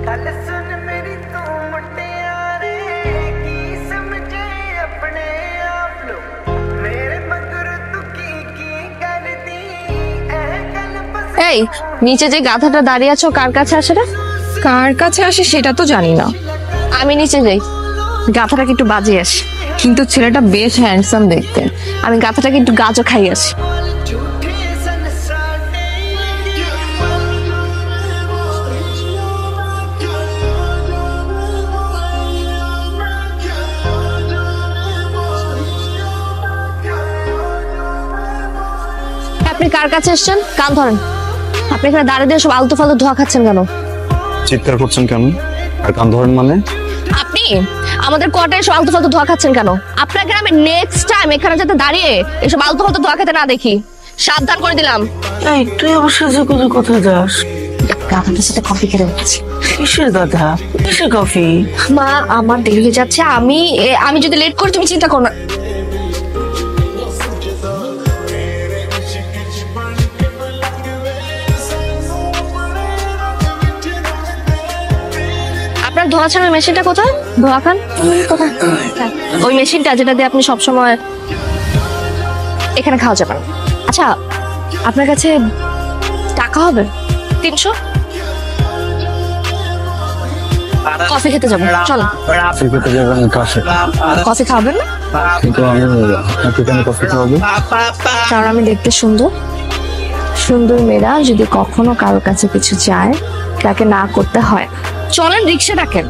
এই নিচে যে গাধাটা দাঁড়িয়ে আছো কার কাছে আসে রে? কার কাছে আসে সেটা তো জানি না, আমি নিচে যাই, গাধাটাকে একটু বাজিয়ে আসি। কিন্তু ছেলেটা বেশ হ্যান্ডসাম দেখতে। আমি গাধাটাকে একটু গাজও খাইয়ে আসি। আপনি কার কাছে এসছেন? কান ধরেন। আপনি এখানে দাঁড়িয়ে দিয়ে সব আলতু ফালতু ধোয়া খাচ্ছেন কেন? চিৎকার করছেন কেন? আর কান ধরেন মানে? আপনি আমাদের কোয়ার্টারে এসব আলতু ফালতু ধোয়া খাচ্ছেন কেন? আপনাকে আমি নেক্সট টাইম এখানে যাতে দাঁড়িয়ে এসব আলতু ফালতু ধোয়া খেতে না দেখি, সাবধান করে দিলাম। এই তুই আমার সাথে কোথায় যাস? গাধাটার সাথে কফি খেতে হচ্ছে। কিসের গাধা? কিসের কফি? মা আমার দেরি হয়ে যাচ্ছে, আমি যদি লেট করি তুমি চিন্তা করো না। আপনার ধোয়া ছাড়ার মেশিনটা কোথায়? ধোয়া খান কোথায়? ওই মেশিনটা যেটা দিয়ে আপনি সবসময় এখানে খাওয়া যাবেন। আচ্ছা আপনার কাছে টাকা হবে 300? কফি খেতে যাবো, চলো। কফি খাবেন না? কিন্তু আমি কফি খাওয়াবো কারণ আমি দেখতে সুন্দর। সুন্দর মেয়েরা যদি কখনো কারোর কাছে কিছু চায় তাকে না করতে হয়। চলেন রিক্সা ডাকেন।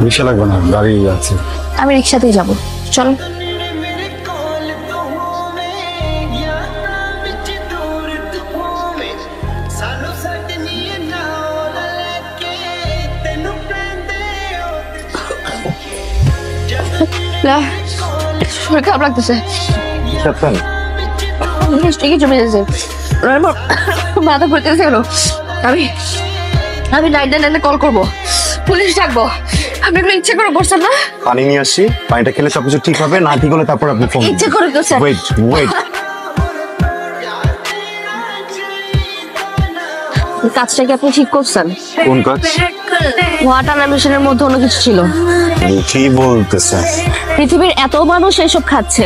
রিক্সা লাগবে না, গাড়ি আছে। আমি রিক্সাতেই যাবো, চলেন। শরীর খারাপ লাগতেছে, ঠিকই জমে যাচ্ছে, মাথা ঘুরতেছে কেন? আমি 999 কল করবো, পুলিশ ডাকবো। আপনি এগুলো ইচ্ছে করে করছেন না? পানি নিয়ে আসি, পানিটা খেলে সবকিছু ঠিক হবে, না ঠিক হলে তারপর আপনি ফোন ইচ্ছে করে করছেন। ওয়েট কাজটা কি আপনি ঠিক করছেন? কোন কাজ? ওয়াটার মেশিনের মধ্যে অন্য কিছু ছিল। কি বলতেছে? পৃথিবীর এত মানুষ এসব খাচ্ছে,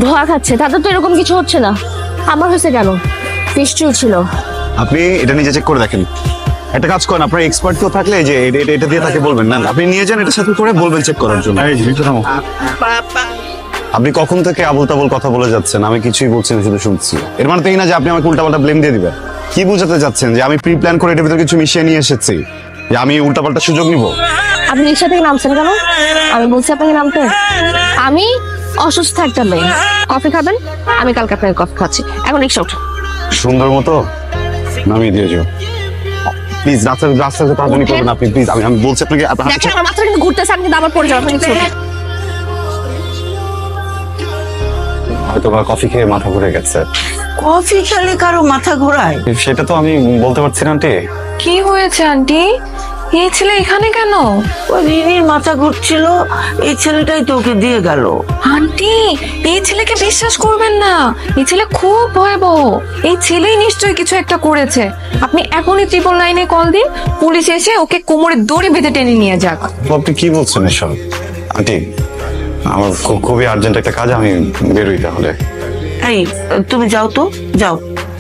ধোয়া খাচ্ছে, তাদের তো এরকম কিছু হচ্ছে না। আমার হয়েছে কেন? নিশ্চয়ই ছিল। আপনি এটা নিজে চেক করে দেখেন। একটা কাজ করেন, আপনার এক্সপার্ট কেউ থাকলে যে এটা দিয়ে তাকে বলবেন না, আপনি নিয়ে যান, এটার সাথে করে বলবেন চেক করার জন্য। আপনি কখন থেকে আবল তাবল কথা বলে যাচ্ছেন, আমি কিছুই বলছি না, শুধু শুনছি। এর মানে তো এই না যে আপনি আমাকে উল্টাপাল্টা ব্লেম দিয়ে দিবেন। কি বোঝাতে যাচ্ছেন? যে আমি প্রি প্ল্যান করে এটার ভিতরে কিছু মিশিয়ে নিয়ে এসেছি, যে আমি উল্টাপাল্টা সুযোগ নিব? আপনি রিক্সা থেকে নামছেন কেন? আমি বলছি আপনাকে নামতে। আমি অসুস্থ একটা মেয়ে, কফি খাবেন? আমি কালকে আপনাকে কফি খাচ্ছি, এখন রিক্সা উঠুন। সুন্দর মতো নামিয়ে দিয়ে যাও প্লিজ। রাস্তাতে তাড়াতাড়ি করবেন আপনি প্লিজ। আমি বলছি আপনাকে। দেখেন আমার মাথা কিন্তু ঘুরতেছে, আমি কিন্তু আবার পড়ে যাবো। হয়তো বা কফি খেয়ে মাথা ঘুরে গেছে। কফি খেলে কারো মাথা ঘোরায়? সেটা তো আমি বলতে পারছি না আন্টি। কি হয়েছে আন্টি? এই ছেলে এখানে কেন? ওই রিনির মাথা ঘুরছিল, এই ছেলেটাই তো ওকে দিয়ে গেল। আন্টি এই ছেলেকে বিশ্বাস করবেন না, এই ছেলে খুব ভয়াবহ। এই ছেলেই নিশ্চয়ই কিছু একটা করেছে। আপনি এখনই 999 কল দিন, পুলিশ এসে ওকে কোমরে দড়ি বেঁধে টেনে নিয়ে যাক। আপনি কি বলছেন এসব? আন্টি আমার খুবই আর্জেন্ট একটা কাজ, আমি বেরোই তাহলে। এই তুমি যাও তো, যাও।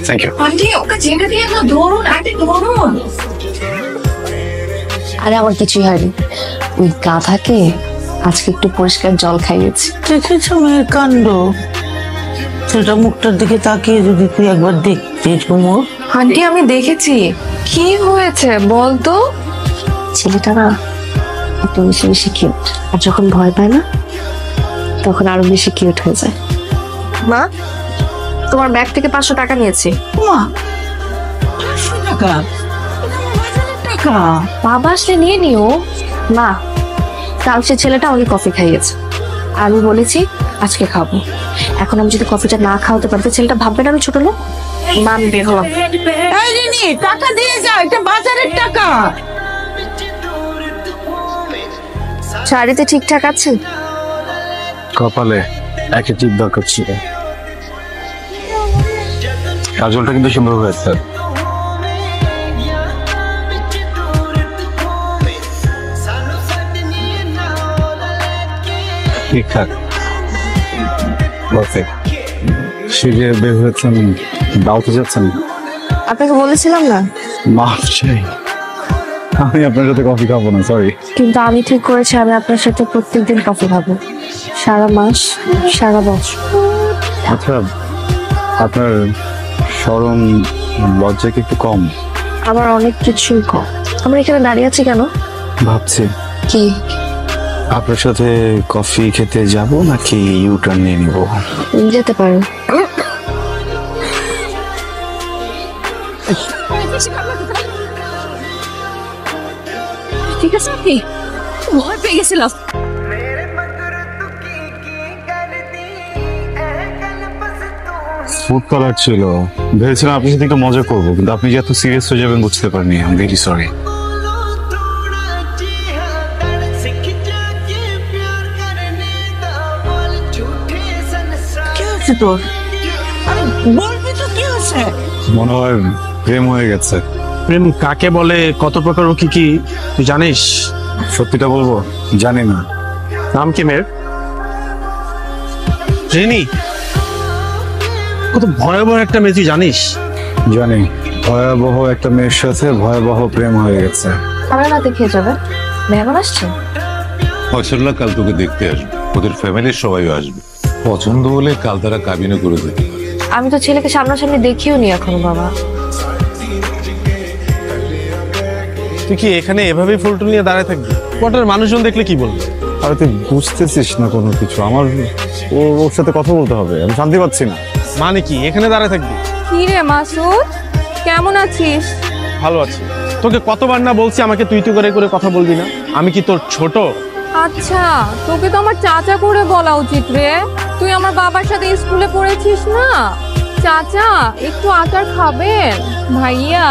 Thank you. আন্টি ওকে জেনে দিয়ে না, ধরুন আন্টি ধরুন। আরে আমার কিছুই হয়নি, ওই গাধাকে আজকে একটু পরিষ্কার জল খাইয়েছি। দেখেছো মেয়ের কাণ্ড? সেটা মুখটার দিকে তাকিয়ে যদি তুই একবার দেখতিস কুমোর। আন্টি আমি দেখেছি। কি হয়েছে বলতো? ছেলেটা না একটু বেশি বেশি কিউট, আর যখন ভয় পায় না তখন আরো বেশি কিউট হয়ে যায়। মা তোমার ব্যাগ থেকে 500 টাকা নিয়েছি। মা 500 টাকা? টাকা বাবা আসলে নিয়ে নিও। মা কাল সে ছেলেটা আমাকে কফি খাইয়েছে, আর আমি বলেছি আজকে খাবো। এখন আমি যদি কফিটা না খাওয়াতে পারি ছেলেটা ভাববে না আমি ছোট লোক। মা আমি বের হলাম। এই রিনি টাকা দিয়ে যা, এটা বাজারের টাকা। শাড়িতে ঠিকঠাক আছে? কপালে একটা টিপ দরকার ছিল। কাজলটা কিন্তু সুন্দর হয়েছে। ঠিকঠাক পারফেক্ট। সে যে বের হয়েছেন, দাওতে যাচ্ছেন? আপনাকে বলেছিলাম না, মাফ চাই, আমি আপনার সাথে কফি খাবো না, সরি। কিন্তু আমি ঠিক করেছি আমি আপনার সাথে প্রত্যেকদিন কফি খাবো, সারা মাস, সারা বছর। আচ্ছা, আপনার শরম লজ্জা কি একটু কম? আমার অনেক কিছুই কম। আমরা এখানে দাঁড়িয়ে আছি কেন? ভাবছি কি আপনার সাথে কফি খেতে যাব নাকি ইউ টার্ন নিয়ে নিব। যেতে পারেন। ঠিক আছে, আপনি ভয় পেয়ে গেছিলাম। ফুড কালার ছিল, ভেবেছিলাম আপনার সাথে একটু মজা করবো, কিন্তু আপনি যে এত সিরিয়াস হয়ে যাবেন বুঝতে পারিনি। I am very sorry. কি হচ্ছে তোর? আরে বলবি তো কি হচ্ছে? মনে হয় প্রেম হয়ে গেছে। প্রেম কাকে বলে, কত প্রকার ও কি কি তুই জানিস? সত্যিটা বলবো, জানি না। নাম কি মেয়ের? রিনি। কত ভয়াবহ একটা মেয়ে তুই জানিস? জানি, ভয়াবহ একটা মেয়ের সাথে ভয়াবহ প্রেম হয়ে গেছে। আমরা রাতে খেয়ে যাবেন, মেহমান আসছে। ফয়সাল্লাহ কাল তোকে দেখতে আসবে, ওদের ফ্যামিলির সবাই আসবে। পছন্দ হলে কাল তারা কাবিনও করে দেবে। আমি তো ছেলেকে সামনাসামনি দেখিও নি এখনো বাবা। তুই কি এখানে এভাবেই ফুলটুল নিয়ে দাঁড়ায় থাকবি? কোয়ার্টার মানুষজন দেখলে কি বলবে? আরে তুই বুঝতেছিস না কোনো কিছু, আমার ওর সাথে কথা বলতে হবে, আমি শান্তি পাচ্ছি না। মানে কি এখানে দাঁড়ায় থাকবি? কি রে মাসুদ, কেমন আছিস? ভালো আছি। তোকে কতবার না বলছি আমাকে তুই তুই করে করে কথা বলবি না? আমি কি তোর ছোট? আচ্ছা, তোকে তো আমার চাচা করে বলা উচিত রে। তুই আমার বাবার সাথে স্কুলে পড়েছিস না? চাচা, একটু আচার খাবেন? ভাইয়া,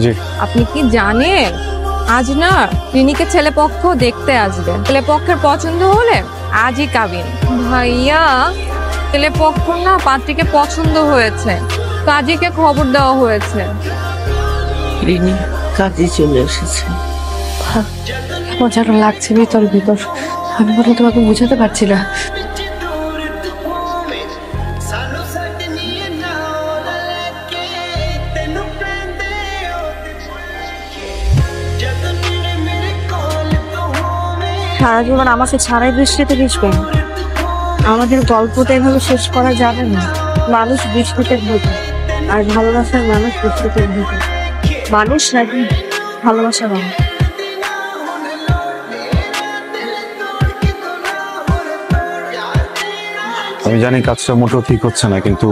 জি। আপনি কি জানেন আজ না রিনিকে ছেলে পক্ষ দেখতে আসবে। ছেলে পক্ষের পছন্দ হলে আজই কাবিন। ভাইয়া, ছেলে পক্ষ না পাত্রীকে পছন্দ হয়েছে, কাজীকে খবর দেওয়া হয়েছে। রিনি কাজে চলে এসেছে। কেমন যেন লাগছে ভিতর ভিতর, আমি বলে তোমাকে বুঝাতে পারছি না। সারা জীবন আমাকে ছাড়াই বৃষ্টিতে ভিজবেন? আমাদের গল্পটা এভাবে শেষ করা যাবে না। মানুষ বৃষ্টিতে ভোগে, আর ভালোবাসার মানুষ বৃষ্টিতে ভোগে। মানুষ নাকি ভালোবাসা মানুষ। আমি জানি কাজটা মোটেও ঠিক হচ্ছে না, কিন্তু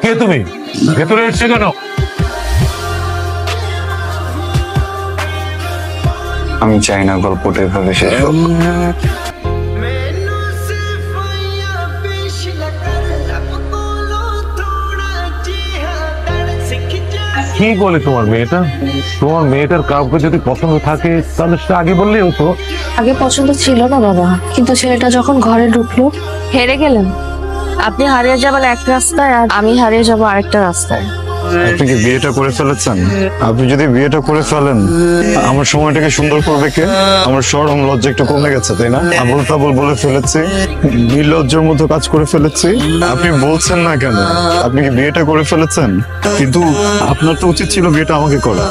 কে তুমি? ভেতরে এসছে কেন? আমি চাই না গল্পটা এভাবে শেষ হোক। কি বলে তোমার মেয়েটা? তোমার মেয়েটার কাউকে যদি পছন্দ থাকে তাহলে সেটা আগে বললেই হতো। আগে পছন্দ ছিল না বাবা, কিন্তু ছেলেটা যখন ঘরে ঢুকলো হেরে গেলেন। আপনি হারিয়ে যাবেন এক রাস্তায়, আর আমি হারিয়ে যাবো আরেকটা রাস্তায়। আপনি কি বিয়েটা করে ফেলেছেন? আপনি যদি বিয়েটা করে ফেলেন, আমার সময়টাকে সুন্দর করবে কে? আমার শরম লজ্জা একটু কমে গেছে, তাই না? আবল তাবল বলে ফেলেছি, নির্লজ্জের মতো কাজ করে ফেলেছি। আপনি বলছেন না কেন? আপনি কি বিয়েটা করে ফেলেছেন? কিন্তু আপনার তো উচিত ছিল বিয়েটা আমাকে করা।